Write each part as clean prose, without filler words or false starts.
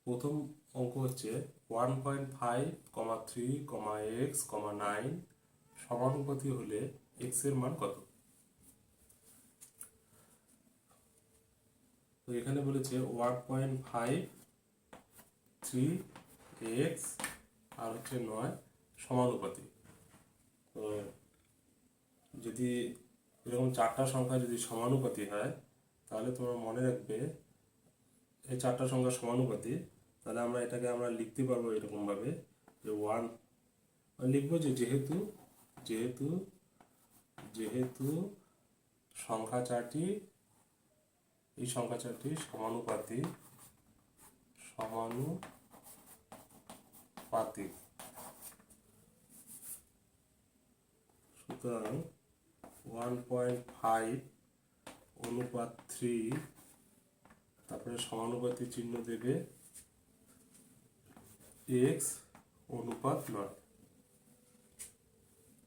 প্রথম অঙ্ক হচ্ছে 1.5, 3, x, 9 হলে x এর মান কত। তো এখানে বলেছে 1.5, 3, x আর হচ্ছে 9 সমানুপাতি। তো যদি এরকম চারটা সংখ্যা যদি সমানুপাতি হয় তাহলে তোমরা মনে রাখবে এই চারটা সংখ্যা সমানুপাতি, তাহলে আমরা এটাকে লিখতে পারবো এরকমভাবে যে লিখবো যে যেহেতু যেহেতু যেহেতু সংখ্যা চারটি এই সংখ্যা চারটি সমানুপাতি সুতরাং 1.5 অনুপাত 3, তারপরে সমানুপাতি চিহ্ন দেবে x অনুপাত 9।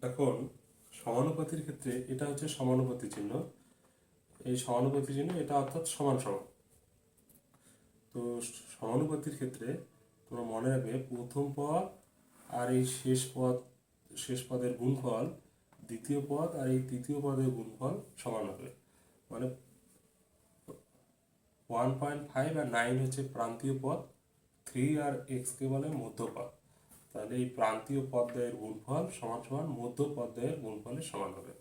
এখন সমানুপাতির ক্ষেত্রে এটা হচ্ছে সমানুপাতি চিহ্ন, এই সমানুপাতি চিহ্ন এটা অর্থাৎ সমান সমান। তো সমানুপাতির ক্ষেত্রে তোমরা মনে রাখবে প্রথম পদ আর এই শেষ পদের গুণফল দ্বিতীয় পদ আর এই তৃতীয় পদের গুণফল সমান হবে। মানে 1.5 আর 9 হচ্ছে প্রান্তীয় পদ, 3 আর x কে বলে মধ্যপদ। তাহলে এই প্রান্তীয় পদের গুণফল সমান সমান মধ্য পদের গুণফলের সমান হবে।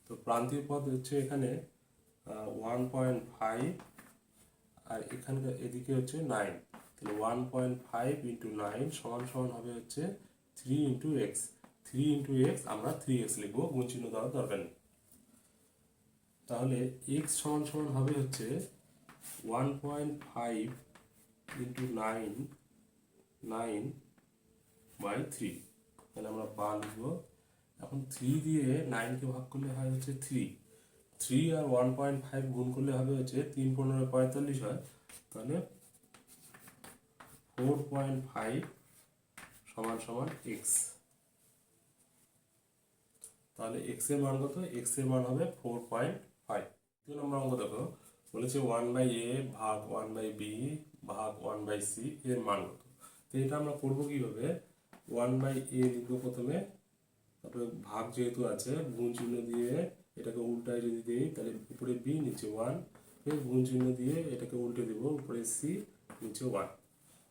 তো প্রান্তীয় পদ হচ্ছে এখানে 1.5 আর এখানকার এদিকে হচ্ছে 9। তাহলে 1.5 ইন্টু 9 সমান সমান হবে হচ্ছে 3 ইন্টু এক্স। 3 ইন্টু এক্স আমরা 3x লিখবো, গুণ চিহ্ন দেওয়ার দরকার নেই। তাহলে x সমান সমান হবে হচ্ছে 1.5 ইন্টু 9/3। তাহলে আমরা বা লিখবো। এখন 3 দিয়ে 9কে ভাগ করলে হয় হচ্ছে 3 আর 1.5 গুণ করলে হবে হচ্ছে 3 15 45 হয়। তাহলে 4.5 সমান সমান x। তাহলে x এর মান কত? x এর মান হবে 4.5। দ্বিতীয় নম্বর অঙ্ক দেখো, বলেছে 1/a ভাগ 1/b ভাগ 1/c এর মান কত। তো এটা আমরা করবো কিভাবে? 1/a লিখবো প্রথমে, তারপরে ভাগ যেহেতু আছে গুণ চিহ্ন দিয়ে এটাকে উল্টায় যদি দিই তাহলে উপরে b নিচে 1, ফের গুণ চিহ্ন দিয়ে এটাকে উল্টে দেব, উপরে c নিচে 1।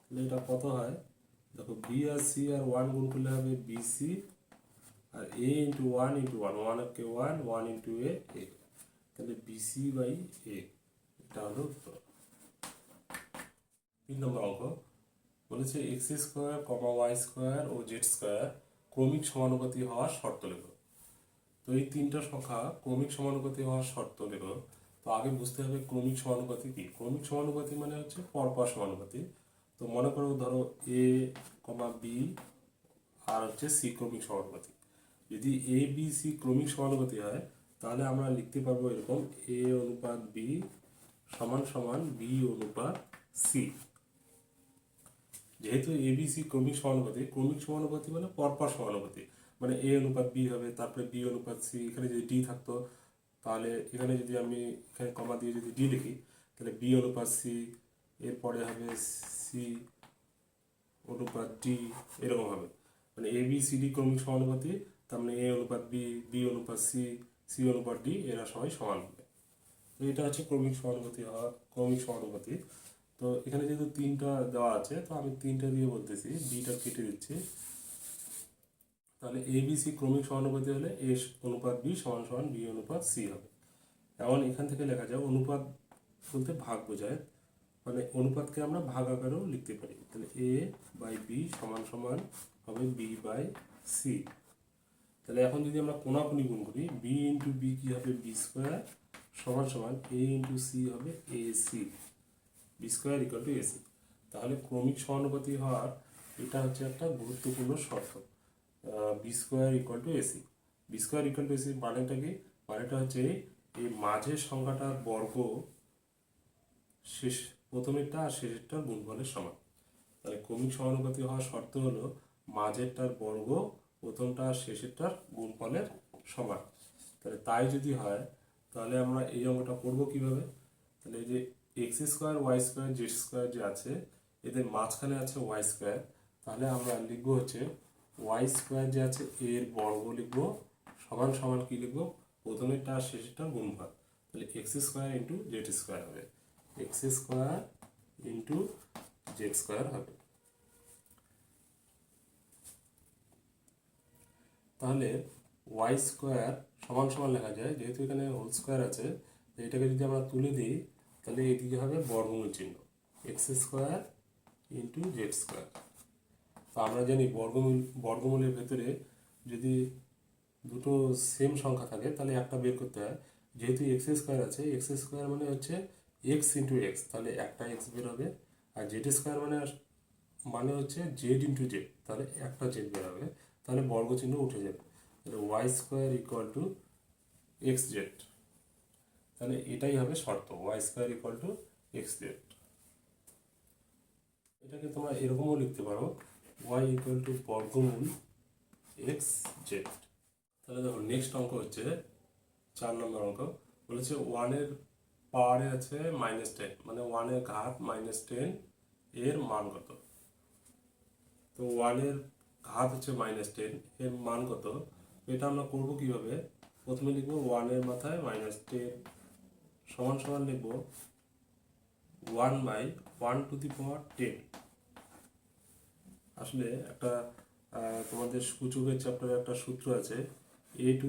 তাহলে এটা কত হয় দেখো, b আর c আর 1 গুণ করলে হবে bc, আর a ইন্টু 1 ইন্টু 1, 1 কে 1, 1 ইন্টু a, তাহলে bc/a। এটা হলো উত্তর। 3 নম্বর অঙ্ক বলেছে x² y² ও z² ক্রমিক সমানুপাতি হওয়ার শর্ত লেখো। তো এই তিনটা সংখ্যা ক্রমিক সমানুপাতি হওয়ার শর্ত লেখো। তো আগে বুঝতে হবে ক্রমিক সমানুপাতি কি। ক্রমিক সমানুপাতি মানে হচ্ছে পরপর সমানুপাতি। তো মনে করো ধরো a, b আর হচ্ছে c ক্রমিক সমানুপাতি। যদি a b c ক্রমিক সমানুপাতি হয় তাহলে আমরা লিখতে পারবো এরকম a অনুপাত b সমান সমান b অনুপাত c। যেহেতু এ বি সি ক্রমিক সমানুপাতি মানে পরপর সমানুপাতি, মানে a অনুপাত b হবে, তারপরে b অনুপাত c। এখানে যদি d থাকতো তাহলে এখানে যদি আমি এখানে কমা দিয়ে যদি d লিখি তাহলে b অনুপাত c, এরপরে হবে c অনুপাত d, এরকম হবে। মানে এ বি সি ডি ক্রমিক সমানুপাতি, তার মানে a অনুপাত b, b অনুপাত c, c অনুপাত d এরা সবাই সমান হবে। তো এটা হচ্ছে ক্রমিক সমানুপাতি। তো এখানে যেহেতু 3টা দেওয়া আছে তো আমি 3টা দিয়ে বলতেছি, বিটা কেটে দিচ্ছি। তাহলে এ বি সি ক্রমিক সমানুপাতি হলে এ অনুপাত বি সমান সমান বি অনুপাত সি হবে। এমন এখান থেকে লেখা যায়, অনুপাত বলতে ভাগ বোঝায়, মানে অনুপাতকে আমরা ভাগ আকারেও লিখতে পারি। তাহলে a বাই বি সমান সমান হবে বি বাই সি। তাহলে এখন যদি আমরা কোনাকুনি গুণ করি, বি ইন্টু বি কি হবে b² সমান সমান a ইন্টু সি হবে ac, b² equal to ac। তাহলে ক্রমিক সমানুপাতি হওয়ার এটা হচ্ছে একটা গুরুত্বপূর্ণ শর্ত, b² equal to ac। b² equal to ac মানেটা কি? মানেটা হচ্ছে এই মাঝের সংখ্যাটার বর্গ প্রথমেরটা আর শেষেরটার গুণফলের সমান। তাহলে ক্রমিক সমানুপাতি হওয়ার শর্ত হলো মাঝেরটার বর্গ প্রথমটা আর শেষেরটার গুণফলের সমান। তাহলে তাই যদি হয় তাহলে আমরা এই অঙ্কটা করবো কিভাবে? তাহলে এই যে x² y² z² যে আছে এদের মাঝখানে আছে ওয়াই স্কোয়ার, তাহলে আমরা লিখবো হচ্ছে ওয়াই স্কোয়ার যে আছে এর বর্গ লিখবো সমান সমান কি লিখবো, প্রথমেরটা আর শেষেরটা গুণফল, তাহলে x square into z square হবে, x square into z square হবে। তাহলে ওয়াই স্কোয়ার সমান সমান লেখা যায়, যেহেতু এখানে হোল স্কোয়ার আছে, এটাকে যদি আমরা তুলে দিই তাহলে এদিকে হবে বর্গমূল চিহ্ন, x square into z square. তো আমরা জানি বর্গমূলের ভেতরে যদি দুটো সেম সংখ্যা থাকে তাহলে একটা বের করতে হয়, যেহেতু এক্স স্কোয়ার আছে, এক্স স্কোয়ার মানে হচ্ছে এক্স ইন্টু এক্স, তাহলে একটা এক্স বের হবে, আর জেড স্কোয়ার মানে হচ্ছে জেড ইন্টু জেড, তাহলে একটা জেড বের হবে, তাহলে বর্গ চিহ্ন উঠে যাবে, তাহলে y square equal to x z, তাহলে এটাই হবে শর্ত, y square equal to x z. এটাকে তোমরা এরকমও লিখতে পারো, ওয়াই ইকুয়াল টু বর্গমূল এক্স জেড। তাহলে দেখো নেক্সট অঙ্ক হচ্ছে 4 নম্বর অঙ্ক, বলেছে 1-এর পাওয়ারে আছে -10, মানে 1-এর ঘাত -10 এর মান কত। তো 1-এর ঘাত হচ্ছে -10, এর মান কত, এটা আমরা করবো কিভাবে, প্রথমে লিখবো 1-এর মাথায় -10 সমান সমান লিখবো 1/1 আসলে একটা তোমাদের সূচকের চ্যাপ্টারে একটা সূত্র আছে, a⁻n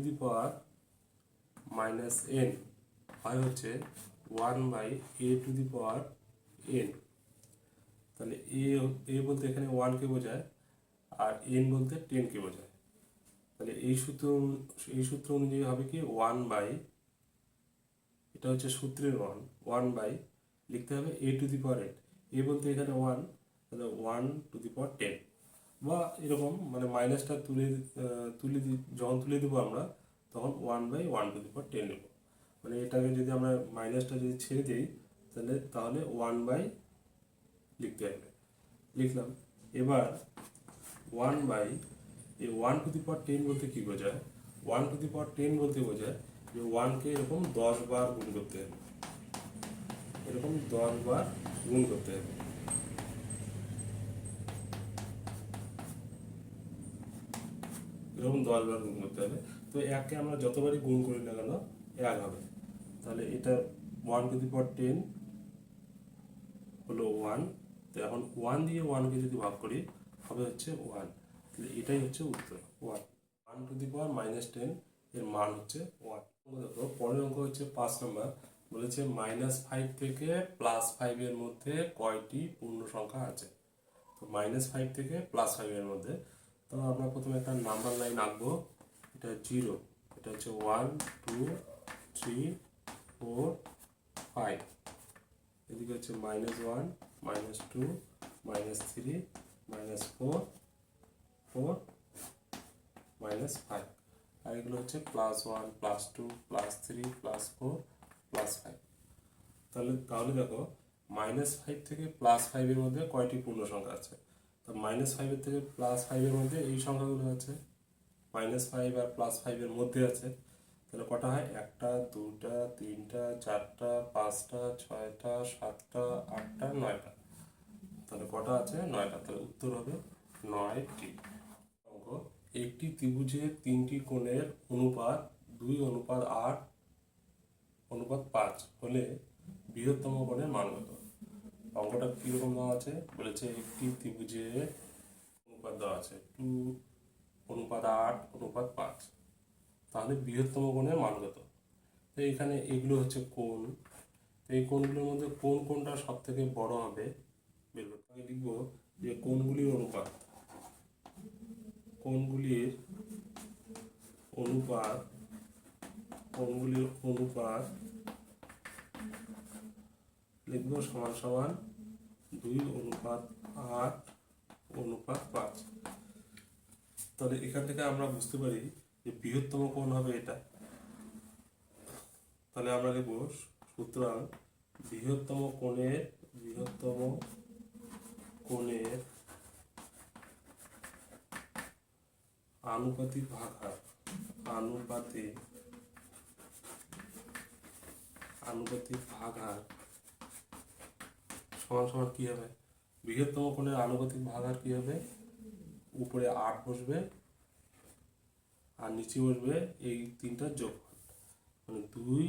হয় হচ্ছে 1/a⁻n। তাহলে এ বলতে এখানে 1কে বোঝায়, আর n বলতে 10কে বোঝায়, তাহলে এই সূত্র অনুযায়ী হবে কি 1/, এটা হচ্ছে সূত্রের 1/, লিখতে হবে a⁻n, এ বলতে এখানে 1, তাহলে 1/10, বা এরকম মানে মাইনাসটা যখন তুলে দেবো আমরা তখন 1/1/10 নেব, মানে এটাকে যদি আমরা মাইনাসটা যদি ছেড়ে দিই তাহলে 1/, লিখতে হবে, লিখলাম। এবার 1/, এই 1/10 বলতে কী বোঝায়, 1/10 বলতে বোঝায় যে 1কে এরকম 10 বার গুণ করতে হবে, এরকম 10 বার গুণ করতে হবে, এরকম 10 বার গুণ করতে হবে। তো এককে আমরা যতবারই গুণ করি না কেন 1 হবে, তাহলে এটা 1/10 হলো 1, তো এখন 1 দিয়ে 1কে যদি ভাগ করি হবে হচ্ছে 1, তাহলে এটাই হচ্ছে উত্তর 1, 1/10 এর মান হচ্ছে 1। দেখো পরের অঙ্ক হচ্ছে 5 নম্বর, বলেছে -5 থেকে +5 এর মধ্যে কয়টি পূর্ণ সংখ্যা আছে। তো -5 থেকে +5 এর মধ্যে, তো আমরা প্রথমে একটা নাম্বার লাইন আঁকবো, এটা 0, এটা হচ্ছে 1 2 3 4 5, এদিকে হচ্ছে -1 -2 -3 -4 4 -5, আর এগুলো হচ্ছে +1 +2 +3 +4 +5। তাহলে দেখো -5 থেকে +5 এর মধ্যে কয়টি পূর্ণ সংখ্যা আছে, তো -5 এর থেকে +5 এর মধ্যে এই সংখ্যাগুলো আছে, -5 আর +5 এর মধ্যে আছে, তাহলে কটা হয়, 1টা 2টা 3টা 4টা 5টা 6টা 7টা 8টা 9টা, তাহলে কটা আছে 9টা, তাহলে উত্তর হবে 9টি। অঙ্ক, একটি ত্রিভুজের 3টি কোণের অনুপাত 2:8:5 হলে বৃহত্তম কোণের মান কত। অঙ্কটা কীরকম দেওয়া আছে, বলেছে একটি ত্রিভুজের অনুপাত দেওয়া আছে 2:8:5, তাহলে বৃহত্তম কোণের মান কত। তো এখানে এগুলো হচ্ছে কোণ, এই কোণগুলোর মধ্যে কোন কোণটা সব থেকে বড় হবে বের করতে হবে, লিখবো যে কোণগুলির অনুপাত লিখবো সমান সমান 2:8:5। তাহলে এখান থেকে আমরা বুঝতে পারি যে বৃহত্তম কোণ হবে এটা, তাহলে আমরা লিখবো সুতরাং বৃহত্তম কোণের আনুপাতিক ভাগহার সমান সমান কি হবে, বৃহত্তম কোণের আনুপাতিক ভাগার কি হবে, উপরে 8 বসবে আর নিচে বসবে এই তিনটার যোগফল, মানে 2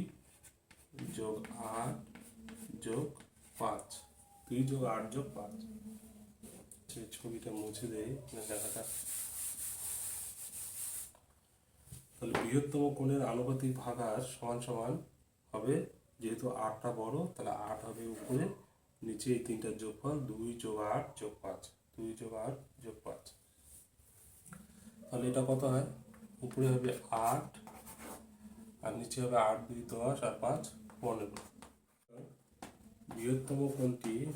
যোগ 8 যোগ 5, 2 যোগ 8 যোগ 5। ছবিটা মুছে দেয় দেখা যাক। তাহলে বৃহত্তম কোণের আনুপাতিক ভাগার সমান সমান হবে, যেহেতু 8টা বড় তাহলে 8 হবে উপরে, নিচে এই তিনটার যোগফল 2 যোগ 8 যোগ 5, 2 যোগ 8 যোগ 5। তাহলে এটা কত হয়, উপরে হবে 8 আর নিচে হবে 8 2 10 আর 5 15। বৃহত্তম কোণটির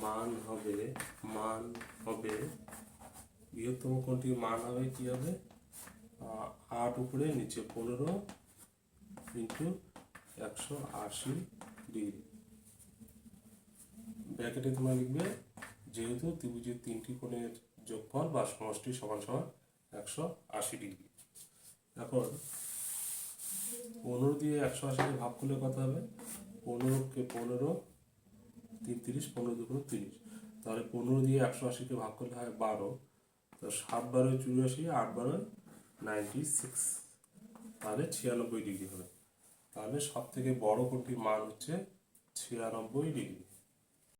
মান হবে বৃহত্তম কোণটির মান হবে কি হবে, 8 উপরে নিচে 15 ইন্টু 180 ডিগ্রি। ব্র্যাকেটে তোমরা লিখবে, যেহেতু ত্রিভুজের তিনটি কোণের যোগফল বা সমষ্টি সমান সমান 180 ডিগ্রি। এখন 15 দিয়ে 180কে ভাগ করলে কত হবে, 15কে 15 3 30, 15 2 30, তাহলে 15 দিয়ে 180কে ভাগ করলে হয় 12, তো 7 12 84, 8 12 96, তাহলে 96 ডিগ্রি হবে। তাহলে সব থেকে বড় কোণটির মান হচ্ছে 96 ডিগ্রি।